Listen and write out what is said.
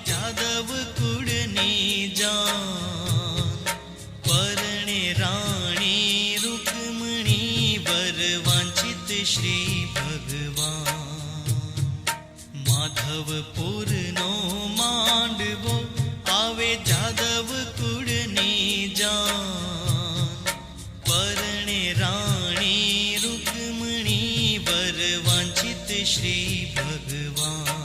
જાદવ કુળની જાન, પરણે રાણી રૂકમણી વર વાંછિત શ્રી ભગવાન. માધવપુરનો માંડવો આવે જાદવ કુળની જાન, પરણે રાણી રૂકમણી વર વાંછિત શ્રી ભગવાન.